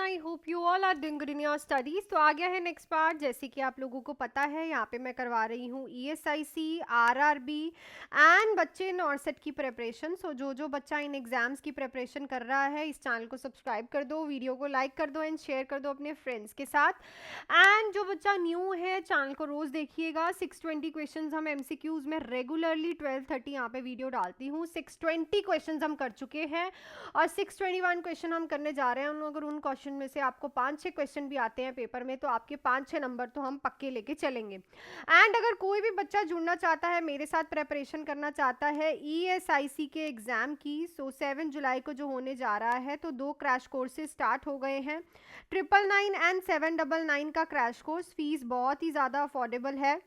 I hope you all are doing good in your studies. तो आ गया है नेक्स्ट पार्ट। जैसे कि आप लोगों को पता है, यहाँ पे मैं करवा रही हूँ ESIC, RRB एंड बच्चे नॉर्सेट की प्रिपरेशन। सो जो बच्चा इन एग्जाम्स की प्रिपरेशन कर रहा है, इस चैनल को सब्सक्राइब कर दो, वीडियो को लाइक कर दो एंड शेयर कर दो अपने फ्रेंड्स के साथ। एंड जो बच्चा न्यू है, चैनल को रोज देखिएगा। 620 क्वेश्चंस हम MCQs में रेगुलरली 12:30 यहाँ पे वीडियो डालती हूँ। 620 क्वेश्चंस हम कर चुके हैं और 621 क्वेश्चन हम करने जा रहे हैं। अगर उन क्वेश्चन में से आपको 5-6 क्वेश्चन भी आते हैं पेपर में, तो आपके 5-6 नंबर तो हम पक्के लेके चलेंगे। एंड अगर कोई भी बच्चा जुड़ना चाहता है, मेरे साथ प्रेपरेशन करना चाहता है ESIC के एग्जाम की, 7 जुलाई को जो होने जा रहा है, तो 2 क्रैश कोर्सेज स्टार्ट हो गए हैं। 999 एंड 799 का क्रैश कोर्स, फीस बहुत ही ज़्यादा अफोर्डेबल है।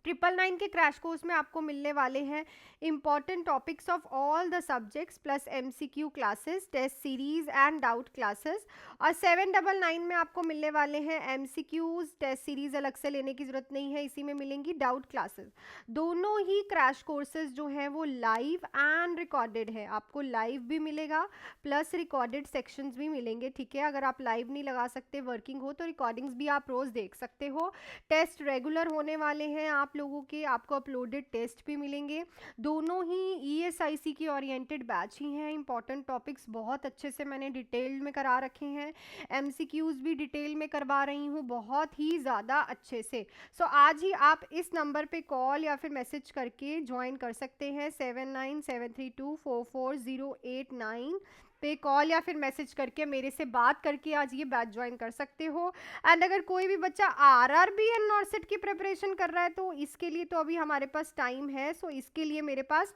999 के क्रैश कोर्स में आपको मिलने वाले हैं important topics of all the subjects plus MCQ classes, test series and doubt classes. और 799 में आपको मिलने वाले हैं MCQs, टेस्ट सीरीज अलग से लेने की जरूरत नहीं है, इसी में मिलेंगी डाउट क्लासेस। दोनों ही क्रैश कोर्सेज जो हैं वो लाइव एंड रिकॉर्डेड है। आपको लाइव भी मिलेगा प्लस रिकॉर्डेड सेक्शंस भी मिलेंगे, ठीक है। अगर आप लाइव नहीं लगा सकते, वर्किंग हो, तो रिकॉर्डिंग्स भी आप रोज देख सकते हो। टेस्ट रेगुलर होने वाले हैं आप लोगों के, आपको अपलोडेड टेस्ट भी मिलेंगे। दोनों ही ESIC की ओरिएंटेड बैच ही हैं। इंपॉर्टेंट टॉपिक्स बहुत अच्छे से मैंने डिटेल में करा रखे हैं, MCQs भी डिटेल में करवा रही हूँ बहुत ही ज़्यादा अच्छे से। सो आज ही आप इस नंबर पे कॉल या फिर मैसेज करके ज्वाइन कर सकते हैं। 7973244089 पे कॉल या फिर मैसेज करके मेरे से बात करके आज ये बैच ज्वाइन कर सकते हो। एंड अगर कोई भी बच्चा RRB एंड नॉर्सेट की प्रिपरेशन कर रहा है, तो इसके लिए तो अभी हमारे पास टाइम है। सो इसके लिए मेरे पास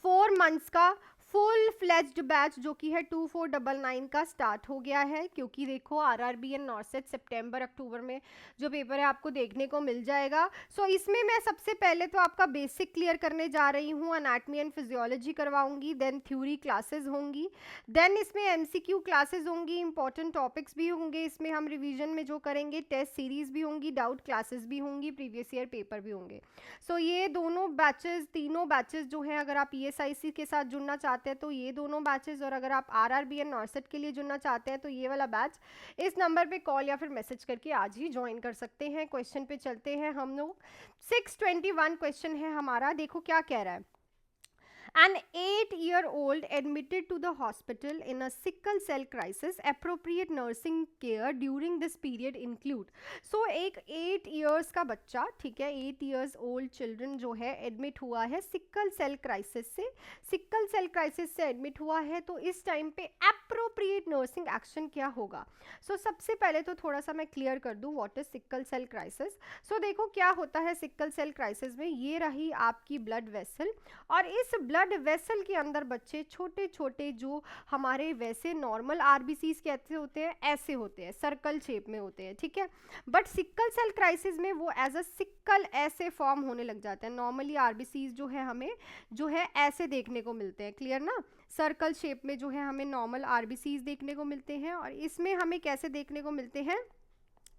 4 मंथ्स का फुल फ्लेज्ड बैच जो कि है 2499 का स्टार्ट हो गया है। क्योंकि देखो RRB एंड नॉर्सेट सितंबर अक्टूबर में जो पेपर है आपको देखने को मिल जाएगा। सो इसमें मैं सबसे पहले तो आपका बेसिक क्लियर करने जा रही हूँ, एनाटॉमी एंड फिजियोलॉजी करवाऊंगी, देन थ्योरी क्लासेस होंगी, देन इसमें MCQ क्लासेस होंगी, इंपॉर्टेंट टॉपिक्स भी होंगे इसमें हम रिविजन में जो करेंगे, टेस्ट सीरीज भी होंगी, डाउट क्लासेस भी होंगी, प्रीवियस ईयर पेपर भी होंगे। सो ये दोनों बैचेस, तीनों बैचेस जो हैं, अगर आप ESIC के साथ जुड़ना चाहते हैं तो ये दोनों बैचेस, और अगर आप RRB एंड नॉर्सेट के लिए जुड़ना चाहते हैं तो ये वाला बैच। इस नंबर पे कॉल या फिर मैसेज करके आज ही ज्वाइन कर सकते हैं। क्वेश्चन पे चलते हैं हम लोग। 621 क्वेश्चन है हमारा। देखो क्या कह रहा है। An 8-year-old admitted to the hospital in a sickle cell crisis. Appropriate nursing care during this period include. So एक 8 years का बच्चा, ठीक है, 8 years old children जो है एडमिट हुआ है सिक्कल सेल क्राइसिस से। सिक्कल सेल क्राइसिस से एडमिट हुआ है, तो इस टाइम पे अप्रोप्रिएट नर्सिंग एक्शन क्या होगा। सो सबसे पहले तो थोड़ा सा मैं क्लियर कर दूँ what is sickle cell crisis. So देखो क्या होता है सिक्कल सेल क्राइसिस में। ये रही आपकी ब्लड वेसल, और इस ब्लड वेसल के अंदर बच्चे छोटे छोटे, जो हमारे वैसे नॉर्मल RBCs कैसे होते हैं, ऐसे होते हैं, सर्कल शेप में होते हैं, ठीक है। बट सिक्कल सेल क्राइसिस में वो एज अ सिक्कल ऐसे फॉर्म होने लग जाते हैं। नॉर्मली RBCs जो है हमें जो है ऐसे देखने को मिलते हैं, क्लियर ना। सर्कल शेप में जो है हमें नॉर्मल RBCs देखने को मिलते हैं, और इसमें हमें कैसे देखने को मिलते हैं,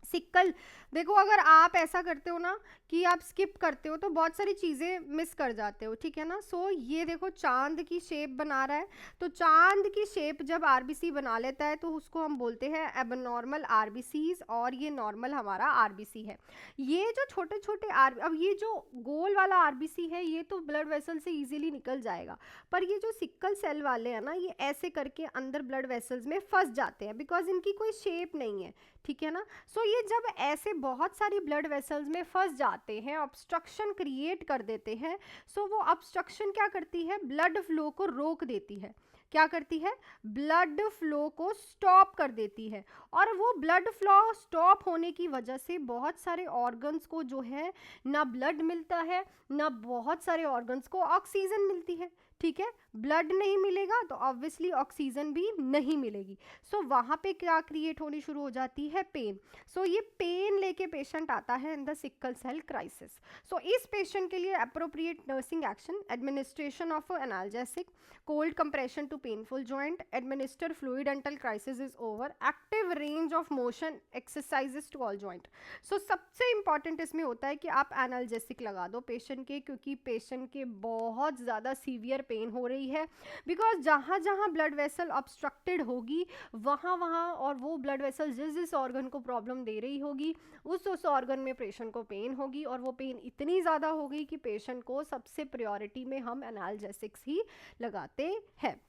सिक्कल। देखो अगर आप ऐसा करते हो ना कि आप स्किप करते हो, तो बहुत सारी चीज़ें मिस कर जाते हो, ठीक है ना। सो ये देखो चांद की शेप बना रहा है, तो चांद की शेप जब RBC बना लेता है तो उसको हम बोलते हैं एबनॉर्मल RBCs, और ये नॉर्मल हमारा RBC है। ये जो छोटे छोटे अब ये जो गोल वाला RBC है, ये तो ब्लड वेसल से इजीली निकल जाएगा, पर ये जो सिक्कल सेल वाले हैं ना, ये ऐसे करके अंदर ब्लड वेसल्स में फंस जाते हैं, बिकॉज इनकी कोई शेप नहीं है, ठीक है ना। सो ये जब ऐसे बहुत सारी ब्लड वेसल्स में फंस जाते हैं, ऑब्स्ट्रक्शन क्रिएट कर देते हैं। सो वो ऑब्स्ट्रक्शन क्या करती है, ब्लड फ्लो को रोक देती है। क्या करती है, ब्लड फ्लो को स्टॉप कर देती है। और वो ब्लड फ्लो स्टॉप होने की वजह से बहुत सारे ऑर्गन्स को जो है ना ब्लड मिलता है, ना बहुत सारे ऑर्गन्स को ऑक्सीजन मिलती है, ठीक है। ब्लड नहीं मिलेगा तो ऑब्वियसली ऑक्सीजन भी नहीं मिलेगी। सो वहाँ पे क्या क्रिएट होनी शुरू हो जाती है, पेन। सो ये पेन लेके पेशेंट आता है in the sickle cell crisis. So इस पेशेंट के लिए appropriate nursing action, administration of analgesic, cold compression to painful joint, administer fluid until crisis is over, active range of motion exercises to all joint. So सबसे important इसमें होता है कि आप analgesic लगा दो पेशेंट के, क्योंकि पेशेंट के बहुत ज़्यादा सीवियर पेन हो रही रही है, बिकॉज जहाँ जहाँ ब्लड वेसल ऑब्स्ट्रक्टेड होगी वहाँ वहाँ और वो ब्लड वेसल जिस जिस ऑर्गन को प्रॉब्लम दे रही होगी उस ऑर्गन में पेशेंट को पेन होगी, और वो पेन इतनी ज़्यादा होगी कि पेशेंट को सबसे प्रायोरिटी में हम एनाल्जेसिक्स ही लगाते हैं।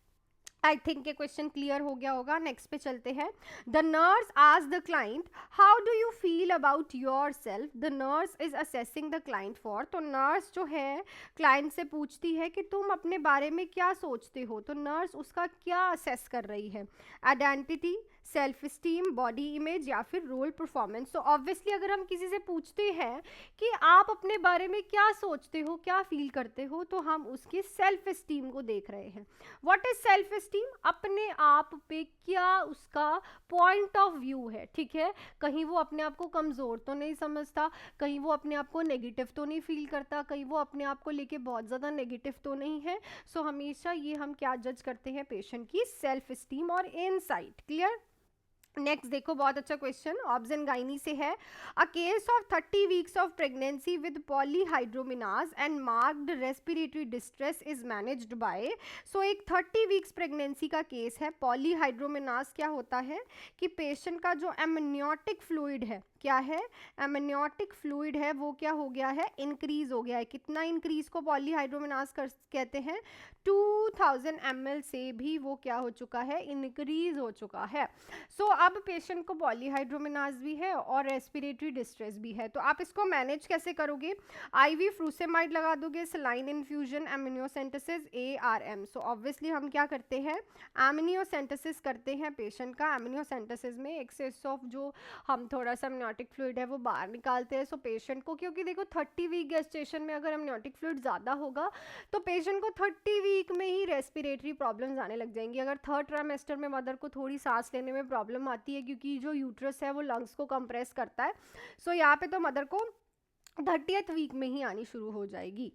आई थिंक ये क्वेश्चन क्लियर हो गया होगा। नेक्स्ट पे चलते हैं। द नर्स आज the client how do you feel about your self. The nurse is assessing the client for, तो नर्स जो है क्लाइंट से पूछती है कि तुम अपने बारे में क्या सोचते हो, तो नर्स उसका क्या असेस कर रही है, identity, self esteem, body image या फिर रोल परफॉर्मेंस। तो ऑब्वियसली अगर हम किसी से पूछते हैं कि आप अपने बारे में क्या सोचते हो, क्या फील करते हो, तो हम उसके सेल्फ स्टीम को देख रहे हैं। What is self esteem? अपने आप पे क्या उसका पॉइंट ऑफ व्यू है, ठीक है। कहीं वो अपने आप को कमज़ोर तो नहीं समझता, कहीं वो अपने आप को नेगेटिव तो नहीं फील करता, कहीं वो अपने आप को लेके बहुत ज़्यादा नेगेटिव तो नहीं है। सो हमेशा ये हम क्या जज करते हैं, पेशेंट की सेल्फ स्टीम और इनसाइट। क्लियर। नेक्स्ट देखो, बहुत अच्छा क्वेश्चन ऑब्स एंड गाइनी से है। A case of 30 weeks of pregnancy with polyhydramnios and marked respiratory distress is managed by. So एक 30 वीक्स प्रेगनेंसी का केस है। पॉलीहाइड्रोमिनाज क्या होता है कि पेशेंट का जो एमनियोटिक फ्लूइड है, क्या है, एमनियोटिक फ्लूइड है, वो क्या हो गया है, इंक्रीज हो गया है। कितना इंक्रीज को पॉलीहाइड्रोमिनाज कहते हैं, 2000 ml से भी वो क्या हो चुका है, इंक्रीज हो चुका है। सो अब पेशेंट को पॉलीहाइड्रोमिनाज भी है और रेस्पिरेटरी डिस्ट्रेस भी है, तो आप इसको मैनेज कैसे करोगे? आईवी फ्रूसेमाइड लगा दोगे, saline infusion, amniocentesis, ARM। So obviously हम क्या करते हैं, एमिनियोसेंटेसिस करते हैं पेशेंट का। एमिनियोसेंटेसिस में एक्सेस ऑफ जो हम थोड़ा सा एमनियोटिक फ्लूइड है वो बाहर निकालते हैं। सो पेशेंट को, क्योंकि देखो 30 वीक गेस्टेशन में अगर एमनियोटिक फ्लूइड ज़्यादा होगा तो पेशेंट को 30 वीक में ही रेस्पिरेटरी प्रॉब्लम्स आने लग जाएंगी। अगर थर्ड ट्राइमेस्टर में मदर को थोड़ी सांस लेने में प्रॉब्लम आती है क्योंकि जो यूट्रस है वो लंग्स को कंप्रेस करता है, सो यहाँ पे तो मदर को 30th वीक में ही आनी शुरू हो जाएगी।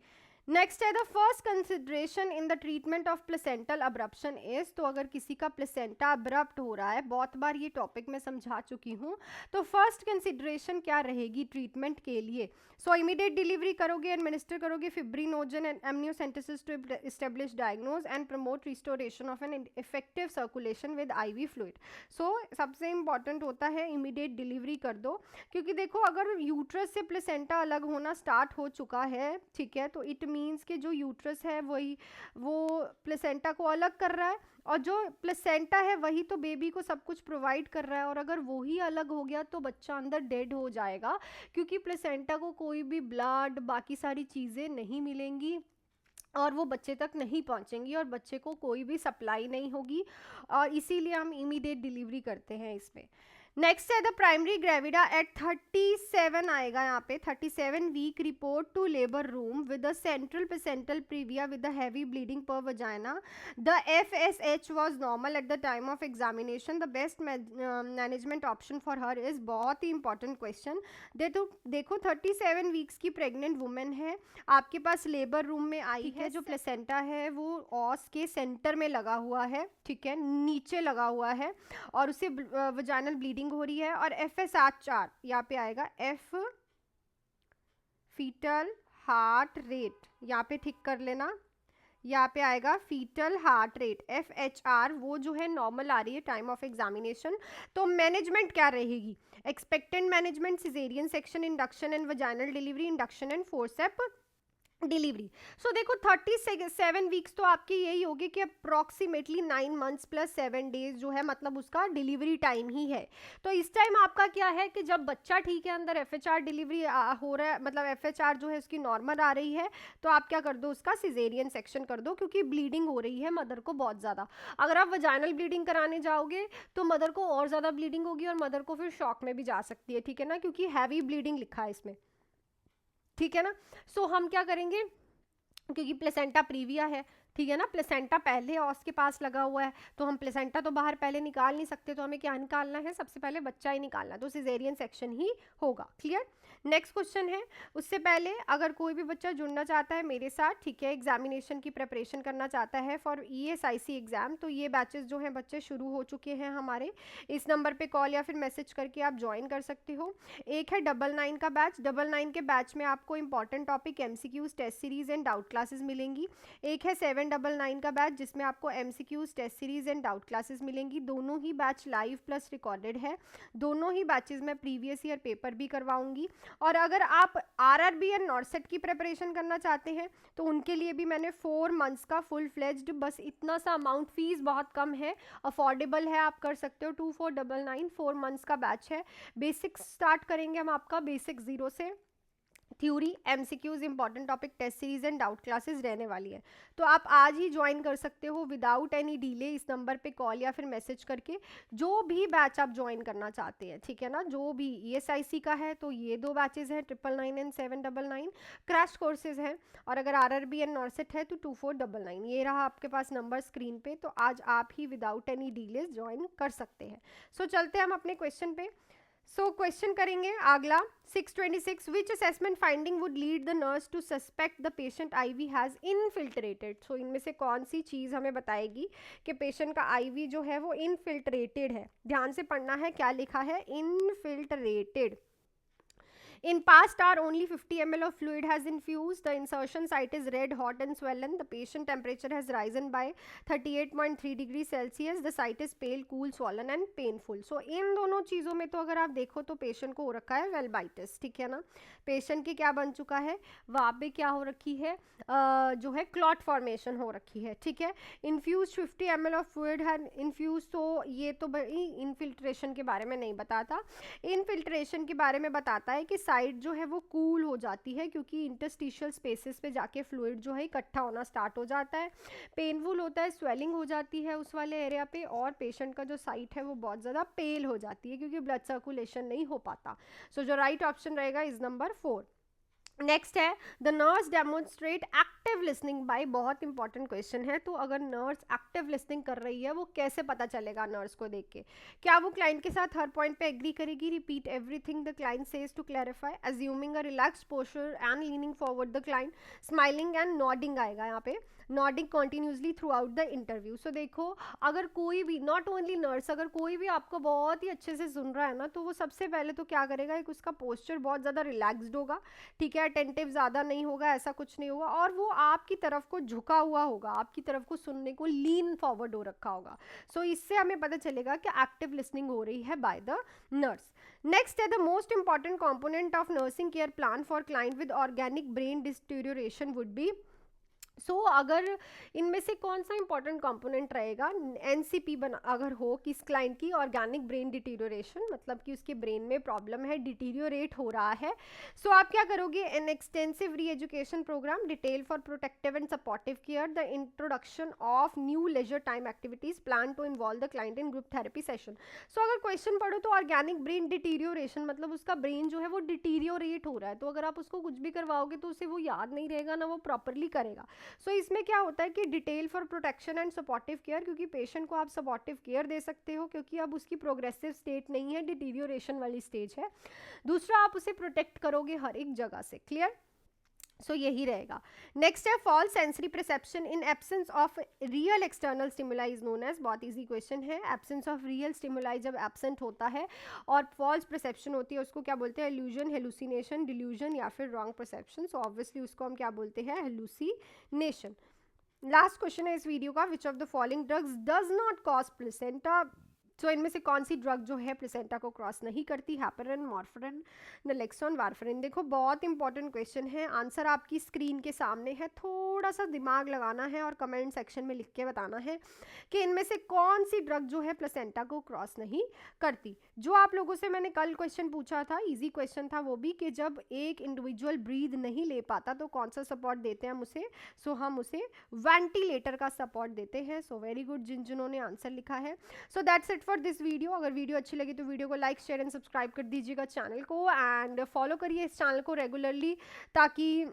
नेक्स्ट है the first consideration in the treatment of placental abruption is. तो अगर किसी का प्लेसेंटा अब्रप्ट हो रहा है, बहुत बार ये टॉपिक मैं समझा चुकी हूँ, तो फर्स्ट कंसिडरेशन क्या रहेगी ट्रीटमेंट के लिए? सो इमीडिएट डिलीवरी करोगे, एडमिनिस्टर करोगे fibrinogen and amniocentesis to establish diagnose and promote restoration of an effective circulation with IV fluid. So सबसे इंपॉर्टेंट होता है इमीडिएट डिलीवरी कर दो, क्योंकि देखो अगर यूट्रस से प्लेसेंटा अलग होना स्टार्ट हो चुका है, ठीक है, तो इट मीन्स कि जो यूट्रस है वो प्लेसेंटा को अलग कर रहा है, और जो प्लेसेंटा है वही तो बेबी को सब कुछ प्रोवाइड कर रहा है। और अगर वो ही अलग हो गया तो बच्चा अंदर डेड हो जाएगा, क्योंकि प्लेसेंटा को कोई भी ब्लड बाकी सारी चीज़ें नहीं मिलेंगी और वो बच्चे तक नहीं पहुंचेंगी और बच्चे को कोई भी सप्लाई नहीं होगी, और इसीलिए हम इमीडिएट डिलीवरी करते हैं इसमें। नेक्स्ट है द प्राइमरी ग्रेविडा एट 37 आएगा यहाँ पे, 37 week report to labour room with the central placental praevia with the heavy bleeding per vagina. The FSH was normal at the time of examination. The best management option for her is. बहुत ही important question. देखो 37 weeks की pregnant women है, आपके पास labour room में आई है, जो placenta है वो ऑस के सेंटर में लगा हुआ है, ठीक है, नीचे लगा हुआ है, और उसे वजाइनल ब्लीडिंग हो रही है। और FSH यहाँ पे आएगा, F फीटल हार्ट रेट, यहाँ पे ठीक कर लेना, यहाँ पे आएगा फीटल हार्ट रेट। FHR वो जो है नॉर्मल आ रही है टाइम ऑफ एग्जामिनेशन। तो मैनेजमेंट क्या रहेगी? Expectant management, caesarean section, induction and vaginal delivery, induction and forceps delivery. So देखो 37 वीक्स तो आपके यही होगी कि अप्रॉक्सीमेटली 9 मंथ्स प्लस 7 डेज जो है, मतलब उसका डिलीवरी टाइम ही है। तो इस टाइम आपका क्या है कि जब बच्चा ठीक है, अंदर FHR डिलीवरी हो रहा है, मतलब FHR जो है उसकी नॉर्मल आ रही है, तो आप क्या कर दो, उसका सिजेरियन सेक्शन कर दो, क्योंकि ब्लीडिंग हो रही है मदर को बहुत ज़्यादा। अगर आप वजाइनल ब्लीडिंग कराने जाओगे तो मदर को और ज़्यादा ब्लीडिंग होगी और मदर को फिर शॉक में भी जा सकती है, ठीक है ना, क्योंकि हैवी ब्लीडिंग लिखा है इसमें, ठीक है ना। सो हम क्या करेंगे, क्योंकि प्लेसेंटा प्रीविया है, ठीक है ना, प्लेसेंटा पहले ऑस के पास लगा हुआ है, तो हम प्लेसेंटा तो बाहर पहले निकाल नहीं सकते, तो हमें क्या निकालना है, सबसे पहले बच्चा ही निकालना, तो सिजेरियन सेक्शन ही होगा। क्लियर। नेक्स्ट क्वेश्चन है, उससे पहले अगर कोई भी बच्चा जुड़ना चाहता है मेरे साथ, ठीक है, एग्जामिनेशन की प्रिपरेशन करना चाहता है फॉर ESIC एग्जाम, तो ये बैचेस जो हैं बच्चे शुरू हो चुके हैं हमारे। इस नंबर पे कॉल या फिर मैसेज करके आप ज्वाइन कर सकते हो। एक है 99 का बैच, 99 के बैच में आपको important topic, MCQs, test series and doubt classes मिलेंगी। एक है 7 799 का बैच जिसमें आपको MCQs, test series and doubt classes मिलेंगी। दोनों ही बैच लाइव प्लस रिकॉर्डेड है। दोनों ही बैचेस में प्रीवियस ईयर पेपर भी करवाऊंगी। और अगर आप RRB एंड नॉर्सेट की प्रिपरेशन करना चाहते हैं तो उनके लिए भी मैंने 4 मंथ्स का फुल फ्लेज्ड, बस इतना सा अमाउंट, फीस बहुत कम है, अफोर्डेबल है, आप कर सकते हो। 2499 4 मंथ्स का बैच है। बेसिक स्टार्ट करेंगे हम आपका बेसिक 0 से। Theory, MCQs, important topic, test series and doubt classes रहने वाली है। तो आप आज ही ज्वाइन कर सकते हो विदाउट एनी डिले, इस नंबर पे कॉल या फिर मैसेज करके, जो भी बैच आप ज्वाइन करना चाहते हैं, ठीक है ना। जो भी ESIC का है तो ये 2 बैचेस हैं, 999 एंड 799 क्रैश कोर्सेज हैं। और अगर RRB एंड नॉर्सेट है तो 2499। ये रहा आपके पास नंबर स्क्रीन पे। तो आज आप ही विदाउट एनी डिलेज ज्वाइन कर सकते हैं। सो चलते हैं हम अपने क्वेश्चन पे। सो क्वेश्चन करेंगे अगला 626, which assessment finding would lead the nurse to suspect the patient IV has infiltrated. So इनमें से कौन सी चीज़ हमें बताएगी कि पेशेंट का IV जो है वो इनफिल्ट्रेटेड है। ध्यान से पढ़ना है, क्या लिखा है, infiltrated. In past hour, only 50 ml of fluid has infused. The insertion site is red, hot and swollen. The patient temperature has risen by 38.3 degrees Celsius. The site is pale, cool, swollen and painful. So इन दोनों चीज़ों में तो अगर आप देखो तो patient को हो रखा है वेलबाइटिस, ठीक है ना। पेशेंट की क्या बन चुका है, वहाँ पे क्या हो रखी है, जो है क्लॉट फॉर्मेशन हो रखी है, ठीक है। इन्फ्यूज 50 ml ऑफ फ्लूइड है इन्फ्यूज। तो ये तो इनफिल्ट्रेशन के बारे में नहीं बताता। इनफिल्ट्रेशन के बारे में बताता है कि साइड जो है वो कूल हो जाती है, क्योंकि इंटरस्टिशियल स्पेसेस पे जाके फ्लूइड जो है इकट्ठा होना स्टार्ट हो जाता है। पेनफुल होता है, स्वेलिंग हो जाती है उस वाले एरिया पे, और पेशेंट का जो साइट है वो बहुत ज़्यादा पेल हो जाती है क्योंकि ब्लड सर्कुलेशन नहीं हो पाता। सो जो राइट ऑप्शन रहेगा इज नंबर 4। नेक्स्ट है the nurse demonstrate active listening by. बहुत इंपॉर्टेंट क्वेश्चन है। तो अगर नर्स एक्टिव लिसनिंग कर रही है वो कैसे पता चलेगा नर्स को देख के? क्या वो क्लाइंट के साथ हर पॉइंट पे एग्री करेगी? Repeat everything the client says to clarify, assuming a relaxed posture and leaning forward the client, smiling and nodding आएगा यहाँ पे, nodding continuously throughout the interview. So देखो, अगर कोई भी, नॉट ओनली नर्स, अगर कोई भी आपको बहुत ही अच्छे से सुन रहा है ना, तो वो सबसे पहले तो क्या करेगा, एक उसका पोस्चर बहुत ज़्यादा रिलैक्स्ड होगा, ठीक है, अटेंटिव ज़्यादा नहीं होगा, ऐसा कुछ नहीं होगा, और वो आपकी तरफ को झुका हुआ होगा, आपकी तरफ को सुनने को लीन फॉरवर्ड हो रखा होगा। सो इससे हमें पता चलेगा कि एक्टिव लिसनिंग हो रही है बाय द नर्स। नेक्स्ट है the most important component of nursing care plan for client with organic brain deterioration would be. So अगर इनमें से कौन सा इंपॉर्टेंट कंपोनेंट रहेगा, NCP बना अगर हो किस क्लाइंट की, ऑर्गेनिक ब्रेन डिटीरियोरेशन, मतलब कि उसके ब्रेन में प्रॉब्लम है, डिटीरियोरेट हो रहा है। सो आप क्या करोगे, an extensive re education programme, detail for protective and supportive care, the introduction of new leisure time activities, plan to involve the client in group therapy session. So अगर question पढ़ो तो ऑर्गेनिक ब्रेन डिटीरियोरेशन मतलब उसका brain जो है वो deteriorate हो रहा है, तो अगर आप उसको कुछ भी करवाओगे तो उसे वो याद नहीं रहेगा ना वो प्रॉपरली करेगा। सो इसमें क्या होता है कि detail for protection and supportive care, क्योंकि पेशेंट को आप सपोर्टिव केयर दे सकते हो क्योंकि अब उसकी प्रोग्रेसिव स्टेट नहीं है, डिटीरियोरेशन वाली स्टेज है। दूसरा, आप उसे प्रोटेक्ट करोगे हर एक जगह से। क्लियर? सो यही रहेगा। नेक्स्ट है false sensory perception in absence of real external stimuli is known as. बहुत इजी क्वेश्चन है। एब्सेंस ऑफ रियल स्टिमुलाई जब एब्सेंट होता है और फॉल्स परसेप्शन होती है उसको क्या बोलते हैं, इल्यूजन, हेलुसिनेशन, डिल्यूजन या फिर रॉन्ग परसेप्शन। सो ऑब्वियसली उसको हम क्या बोलते हैं, हेलुसिनेशन। लास्ट क्वेश्चन है इस वीडियो का, which of the following drugs does not cause placenta. So इनमें से कौन सी ड्रग जो है प्लेसेंटा को क्रॉस नहीं करती, हैपेरिन, मॉर्फरिन, नलेक्सोन, वारफरिन। देखो बहुत इंपॉर्टेंट क्वेश्चन है, आंसर आपकी स्क्रीन के सामने है, थोड़ा सा दिमाग लगाना है और कमेंट सेक्शन में लिख के बताना है कि इनमें से कौन सी ड्रग जो है प्लेसेंटा को क्रॉस नहीं करती। जो आप लोगों से मैंने कल क्वेश्चन पूछा था, इजी क्वेश्चन था वो भी, कि जब एक इंडिविजुअल ब्रीद नहीं ले पाता तो कौन सा सपोर्ट देते हैं हम उसे, सो हम उसे वेंटिलेटर का सपोर्ट देते हैं। सो वेरी गुड जिन्होंने आंसर लिखा है। So that's it for this video. अगर वीडियो अच्छी लगी तो वीडियो को लाइक, शेयर एंड सब्सक्राइब कर दीजिएगा चैनल को, एंड फॉलो करिए इस चैनल को रेगुलरली, ताकि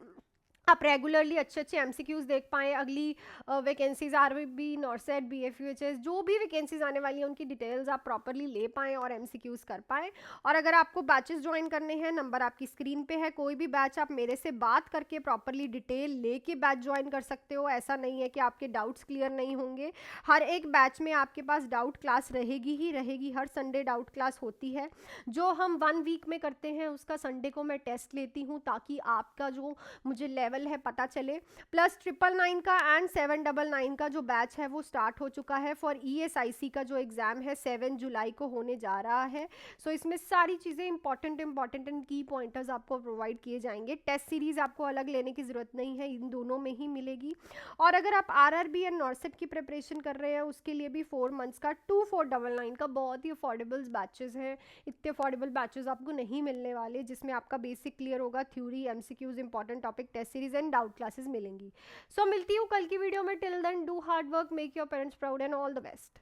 आप रेगुलरली अच्छे अच्छे MCQs देख पाएँ। अगली वैकेंसीज RRB, नॉर्सेट, BFUHS, जो भी वैकेंसीज आने वाली हैं उनकी डिटेल्स आप प्रॉपरली ले पाएँ और MCQs कर पाएँ। और अगर आपको बैचेस ज्वाइन करने हैं, नंबर आपकी स्क्रीन पे है, कोई भी बैच आप मेरे से बात करके प्रॉपरली डिटेल लेके बैच ज्वाइन कर सकते हो। ऐसा नहीं है कि आपके डाउट्स क्लियर नहीं होंगे, हर एक बैच में आपके पास डाउट क्लास रहेगी ही रहेगी। हर संडे डाउट क्लास होती है, जो हम 1 वीक में करते हैं उसका संडे को मैं टेस्ट लेती हूँ, ताकि आपका जो मुझे लेवल लेवल है पता चले। प्लस 999 का एंड 799 का जो बैच है वो स्टार्ट हो चुका है फॉर ESIC का जो एग्ज़ाम है 7 जुलाई को होने जा रहा है। सो इसमें सारी चीज़ें इंपॉर्टेंट एंड की पॉइंटर्स आपको प्रोवाइड किए जाएंगे। टेस्ट सीरीज़ आपको अलग लेने की ज़रूरत नहीं है, इन दोनों में ही मिलेगी। और अगर आप RRB एंड नॉर्सेट की प्रिपरेशन कर रहे हैं उसके लिए भी 4 मंथ्स का 2499 का बहुत ही अफोर्डेबल बैचेस हैं। इतने अफोर्डेबल बैचेस आपको नहीं मिलने वाले जिसमें आपका बेसिक क्लियर होगा, theory, MCQs, important topic, test series and doubt classes मिलेंगी। सो मिलती हूँ कल की वीडियो में। Till then do hard work, make your parents proud and all the best.